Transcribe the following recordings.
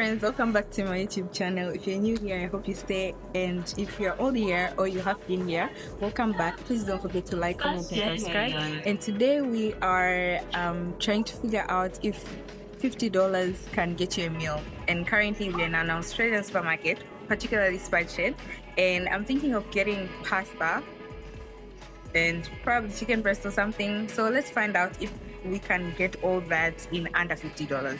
friends, welcome back to my YouTube channel. If you're new here, I hope you stay, and if you're old here or you have been here, welcome back. Please don't forget to like, comment and subscribe. And today we are trying to figure out if $50 can get you a meal, and currently we're in an Australian supermarket, particularly Spudshed, and I'm thinking of getting pasta and probably chicken breast or something. So let's find out if we can get all that in under $50.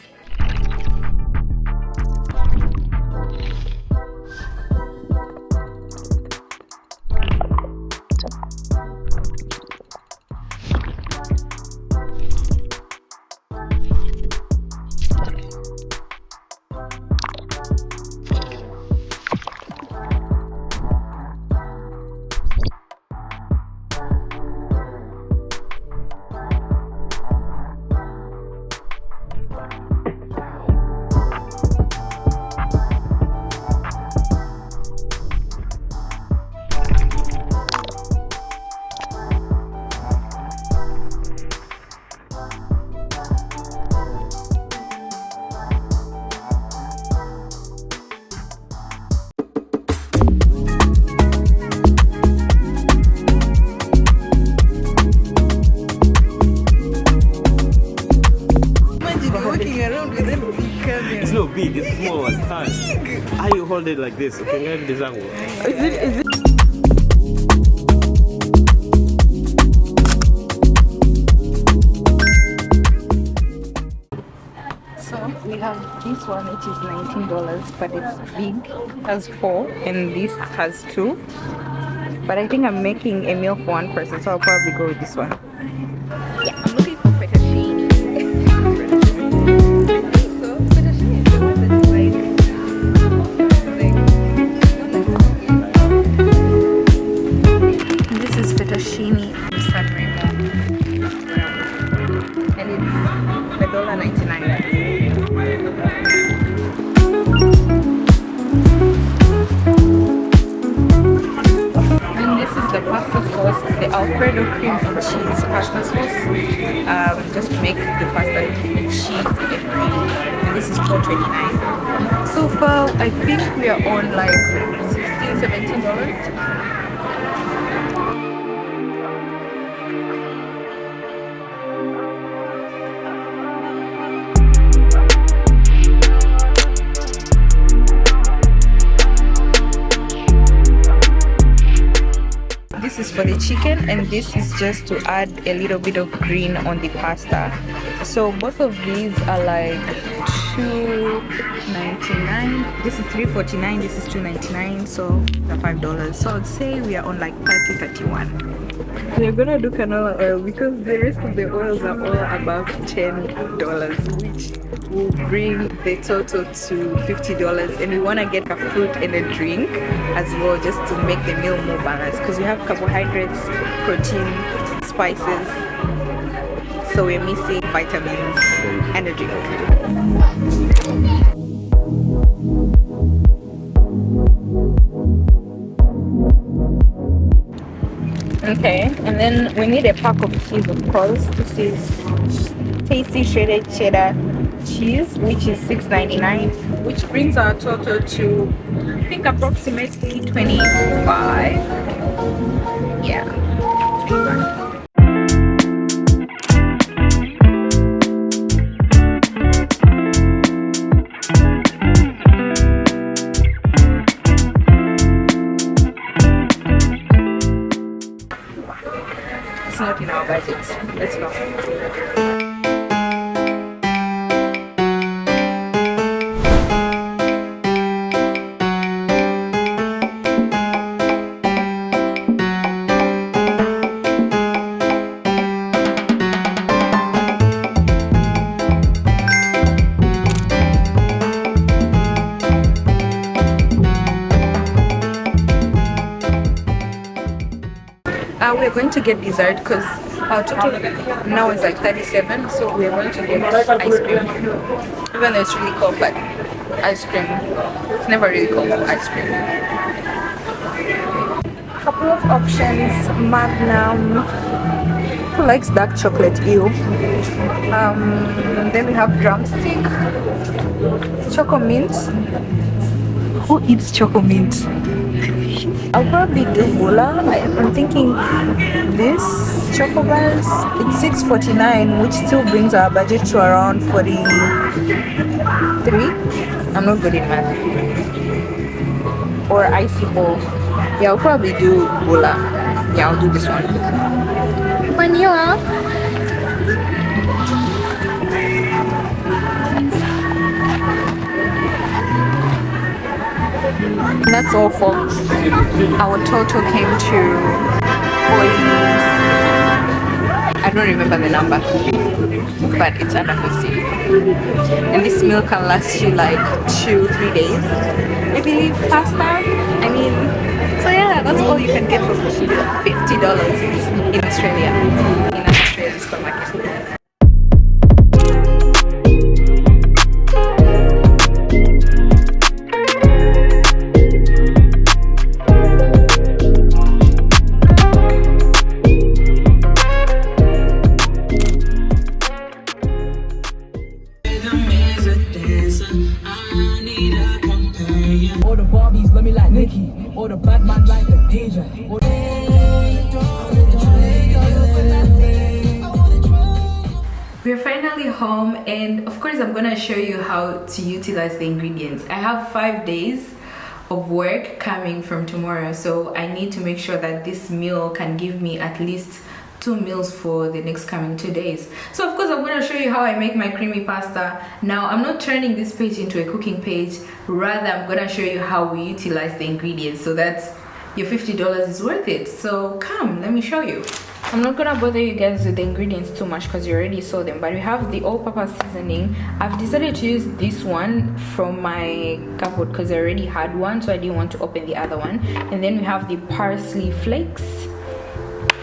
It's not big, it's small as time. How you hold it like this? Okay, get this angle. Is it? So we have this one which is $19, but it's big. It has 4 and this has 2. But I think I'm making a meal for one person, so I'll probably go with this one. Yeah, I'm looking for fettuccine. Alfredo cream and cheese pasta sauce. Just to make the pasta with cheese and cream. And this is $4.29. So far, I think we are on like $16-17. This is for the chicken, and this is just to add a little bit of green on the pasta. So both of these are like $2.99. This is $3.49. This is $2.99. So they're $5. So I'd say we are on like $30-31. We're gonna do canola oil because the rest of the oils are all above $10, which will bring the total to $50. And we want to get a fruit and a drink as well, just to make the meal more balanced, because we have carbohydrates, protein, spices, so we're missing vitamins and a drink. Okay, and then we need a pack of cheese, of course. This is tasty shredded cheddar cheese, which is $6.99, which brings our total to, I think, approximately $25. Yeah, $25. It's not in our budget. Let's go. We're going to get dessert because our total now is like 37, so we're going to get ice cream. Even though it's really cold, but ice cream, it's never really cold for ice cream. Couple of options: Magnum, who likes dark chocolate? Ew. Then we have drumstick, choco mint. Who eats choco mint? I'll probably do gula. I'm thinking this choco bars. It's $6.49, which still brings our budget to around 43. I'm not good in math. Or icy bowl. Yeah, I'll probably do gula. Yeah, I'll do this one. Vanilla. And that's all, folks. Our total came to I don't remember the number, but it's under 50. And this meal can last you like 2-3 days. I believe pasta. I mean, so yeah, that's all you can get for $50 in Australia, in an Australian supermarket. All the Barbies love me like Nikki, or the bad man like a DJ. We're finally home, and of course I'm gonna show you how to utilize the ingredients. I have 5 days of work coming from tomorrow, so I need to make sure that this meal can give me at least 2 meals for the next coming 2 days. So of course I'm going to show you how I make my creamy pasta. Now I'm not turning this page into a cooking page, rather I'm going to show you how we utilize the ingredients so that your $50 is worth it. So come, let me show you. I'm not gonna bother you guys with the ingredients too much because you already saw them, but we have the all-purpose seasoning. I've decided to use this one from my cupboard because I already had one, so I didn't want to open the other one. And then we have the parsley flakes,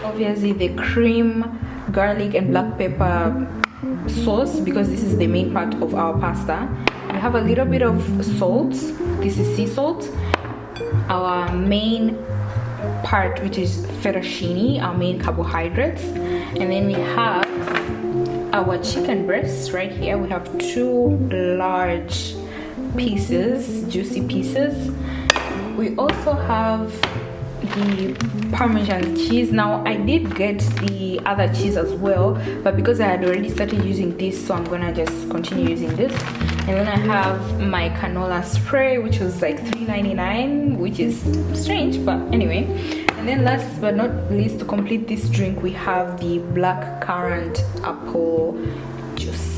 obviously the cream, garlic and black pepper sauce because this is the main part of our pasta. We have a little bit of salt. This is sea salt. Our main part, which is fettuccine, our main carbohydrates. And then we have our chicken breasts right here. We have 2 large pieces, juicy pieces. We also have the Parmesan cheese. Now I did get the other cheese as well, but because I had already started using this, so I'm gonna just continue using this. And then I have my canola spray, which was like $3.99, which is strange, but anyway. And then last but not least, to complete this drink, we have the black currant apple juice.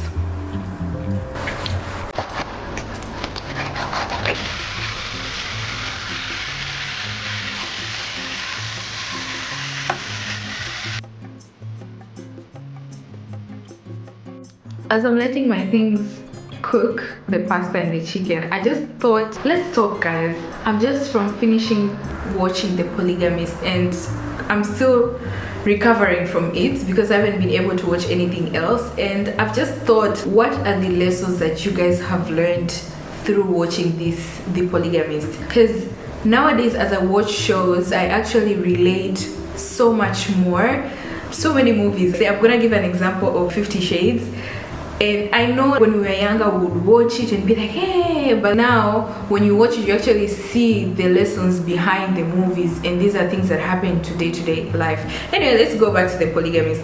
As I'm letting my things cook, the pasta and the chicken, I just thought, let's talk, guys. I'm just from finishing watching The Polygamist and I'm still recovering from it because I haven't been able to watch anything else. And I've just thought, what are the lessons that you guys have learned through watching The Polygamist? Because nowadays as I watch shows, I actually relate so much more. So many movies. I'm gonna give an example of 50 Shades. And I know when we were younger we would watch it and be like, hey, but now when you watch it you actually see the lessons behind the movies, and these are things that happen to day-to-day life. Anyway, let's go back to The Polygamist.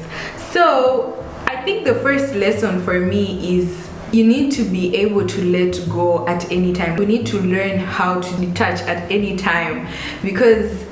So I think the first lesson for me is you need to be able to let go at any time. We need to learn how to detach at any time, because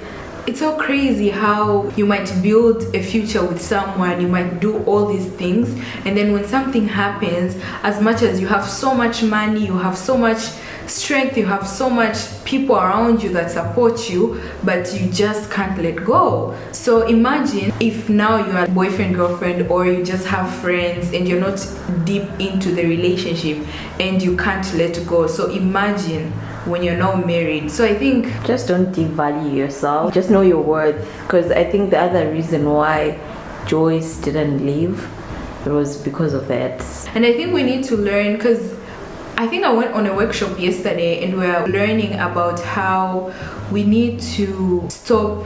it's so crazy how you might build a future with someone, you might do all these things, and then when something happens, as much as you have so much money, you have so much strength, you have so much people around you that support you, but you just can't let go. So imagine if now you are boyfriend, girlfriend, or you just have friends and you're not deep into the relationship and you can't let go. So imagine when you're now married. So I think just don't devalue yourself, just know your worth. Because I think the other reason why Joyce didn't leave, it was because of that. And I think we need to learn, because I think I went on a workshop yesterday and we are learning about how we need to stop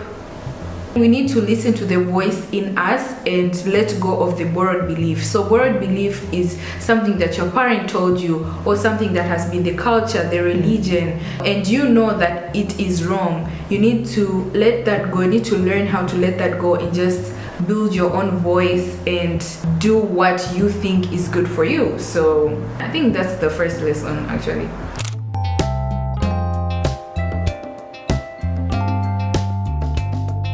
We need to listen to the voice in us and let go of the borrowed belief. So borrowed belief is something that your parent told you, or something that has been the culture, the religion, and you know that it is wrong. You need to let that go. You need to learn how to let that go and just build your own voice and do what you think is good for you. So I think that's the first lesson, actually.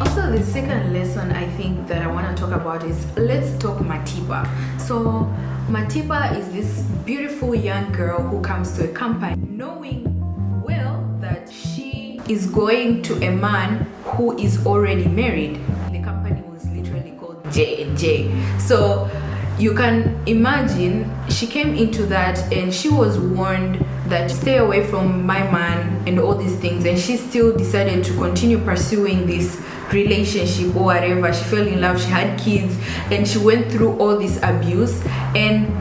Also, the second lesson I think that I want to talk about is, let's talk Matiba. So Matiba is this beautiful young girl who comes to a company knowing well that she is going to a man who is already married. The company was literally called J&J. So you can imagine she came into that and she was warned that stay away from my man and all these things, and she still decided to continue pursuing this relationship or whatever. She fell in love, she had kids, and she went through all this abuse. And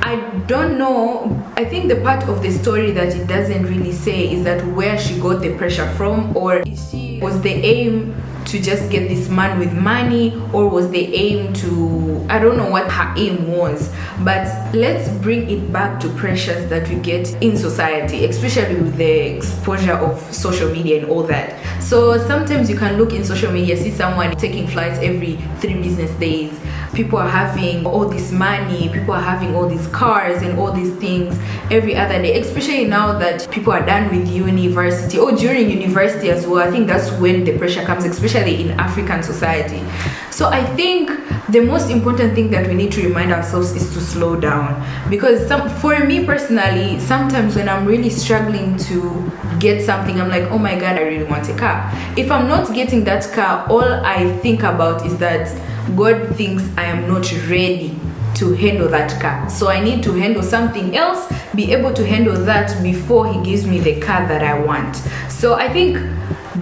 I don't know, I think the part of the story that it doesn't really say is that where she got the pressure from, or was the aim to just get this man with money, or was the aim to, I don't know what her aim was. But let's bring it back to pressures that we get in society, especially with the exposure of social media and all that. So sometimes you can look in social media, see someone taking flights every 3 business days. People are having all this money, people are having all these cars and all these things every other day, especially now that people are done with university, or during university as well. I think that's when the pressure comes, especially in African society. So I think the most important thing that we need to remind ourselves is to slow down. Because for me personally, sometimes when I'm really struggling to get something, I'm like, oh my god, I really want a car. If I'm not getting that car, all I think about is that God thinks I am not ready to handle that car. So I need to handle something else, be able to handle that before he gives me the car that I want. So I think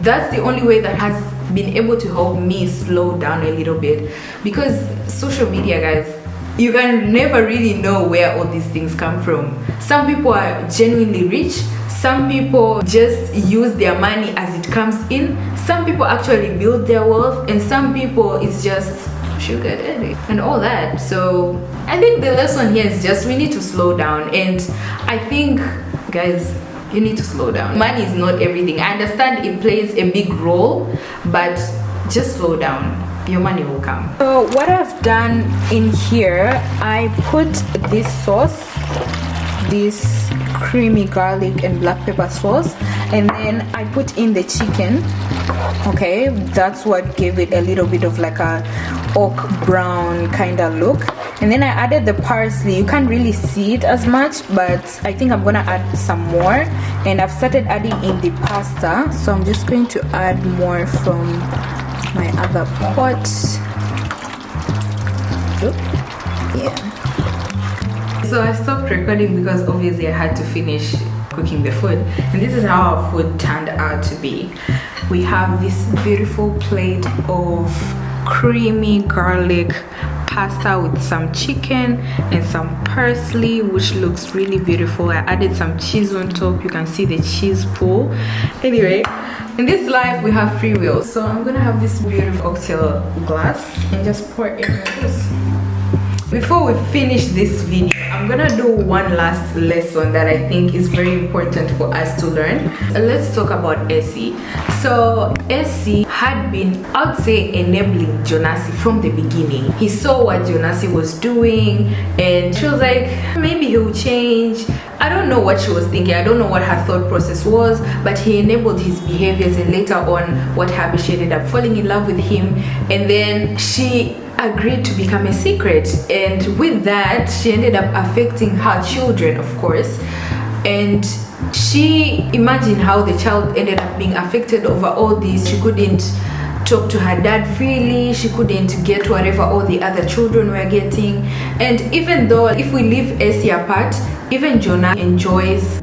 that's the only way that has been able to help me slow down a little bit. Because social media, guys, you can never really know where all these things come from. Some people are genuinely rich, some people just use their money as it comes in, some people actually build their wealth, and some people it's just sugar daddy and all that. So I think the lesson here is just we need to slow down. And I think, guys, you need to slow down. Money is not everything. I understand it plays a big role, but just slow down. Your money will come. So what I've done in here, I put this sauce, this creamy garlic and black pepper sauce, and then I put in the chicken. Okay, that's what gave it a little bit of like a oak brown kind of look. And then I added the parsley. You can't really see it as much, but I think I'm gonna add some more. And I've started adding in the pasta, so I'm just going to add more from my other pot. Yeah. So I stopped recording because obviously I had to finish cooking the food, and this is how our food turned out to be. We have this beautiful plate of creamy garlic pasta with some chicken and some parsley, which looks really beautiful. I added some cheese on top. You can see the cheese pool. Anyway, in this life we have free will, so I'm gonna have this beautiful cocktail glass and just pour it in like this. Before we finish this video, I'm gonna do one last lesson that I think is very important for us to learn. Let's talk about Essie. So Essie had been, I would say, enabling Jonasi from the beginning. He saw what Jonasi was doing and she was like, maybe he'll change. I don't know what she was thinking, I don't know what her thought process was, but he enabled his behaviors, and later on what happened, she ended up falling in love with him, and then she agreed to become a secret, and with that she ended up affecting her children, of course. And she imagined how the child ended up being affected over all this. She couldn't talk to her dad freely, she couldn't get whatever all the other children were getting. And even though if we leave Essie apart, even Jonah enjoys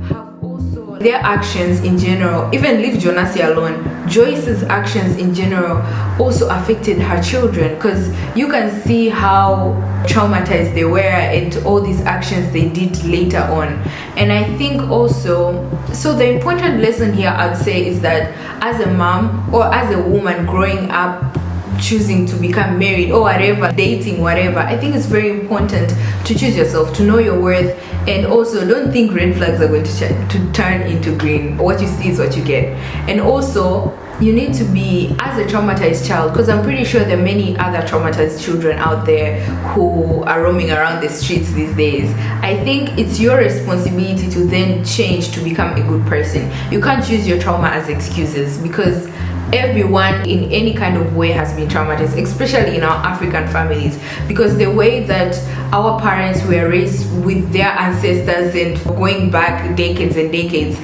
their actions in general, even leave Jonasi alone, Joyce's actions in general also affected her children, because you can see how traumatized they were and all these actions they did later on. And I think also, so the important lesson here I'd say is that as a mom or as a woman growing up choosing to become married or whatever, dating, whatever, I think it's very important to choose yourself, to know your worth, and also don't think red flags are going to turn into green. What you see is what you get. And also, you need to be, as a traumatized child, because I'm pretty sure there are many other traumatized children out there who are roaming around the streets these days. I think it's your responsibility to then change to become a good person. You can't use your trauma as excuses, because everyone in any kind of way has been traumatized, especially in our African families, because the way that our parents were raised with their ancestors and going back decades and decades,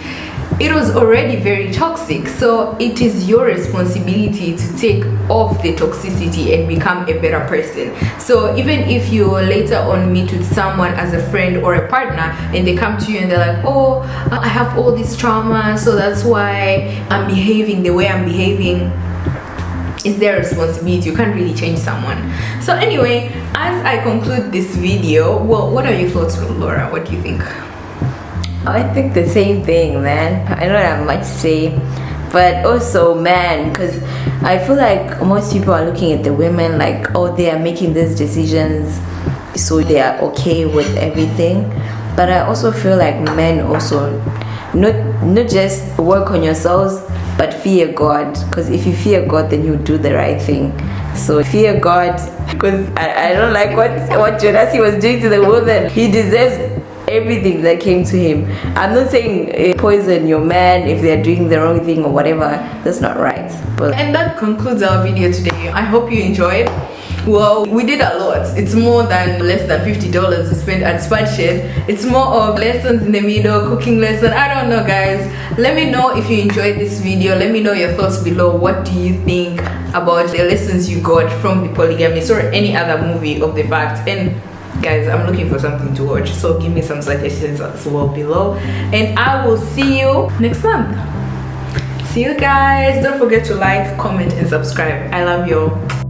it was already very toxic. So it is your responsibility to take off the toxicity and become a better person. So even if you later on meet with someone as a friend or a partner, and they come to you and they're like, oh, I have all this trauma, so that's why I'm behaving the way I'm behaving, it's their responsibility. You can't really change someone. So anyway, as I conclude this video, well, what are your thoughts, Laura? What do you think? I think the same thing, man. I don't have much to say, but also, man, because I feel like most people are looking at the women like, oh, they are making these decisions, so they are okay with everything. But I also feel like men also not just work on yourselves, but fear God, because if you fear God, then you do the right thing. So fear God, because I don't like what Jonas was doing to the woman. He deserves everything that came to him. I'm not saying poison your man if they're doing the wrong thing or whatever. That's not right. But and that concludes our video today. I hope you enjoyed. Well, we did a lot. It's more than less than $50 we spent at Spudshed. It's more of lessons in the middle, cooking lesson. I don't know, guys. Let me know if you enjoyed this video. Let me know your thoughts below. What do you think about the lessons you got from The Polygamist or any other movie of the fact? And guys, I'm looking for something to watch, so give me some suggestions as well below, and I will see you next month. See you guys. Don't forget to like, comment, and subscribe. I love you all.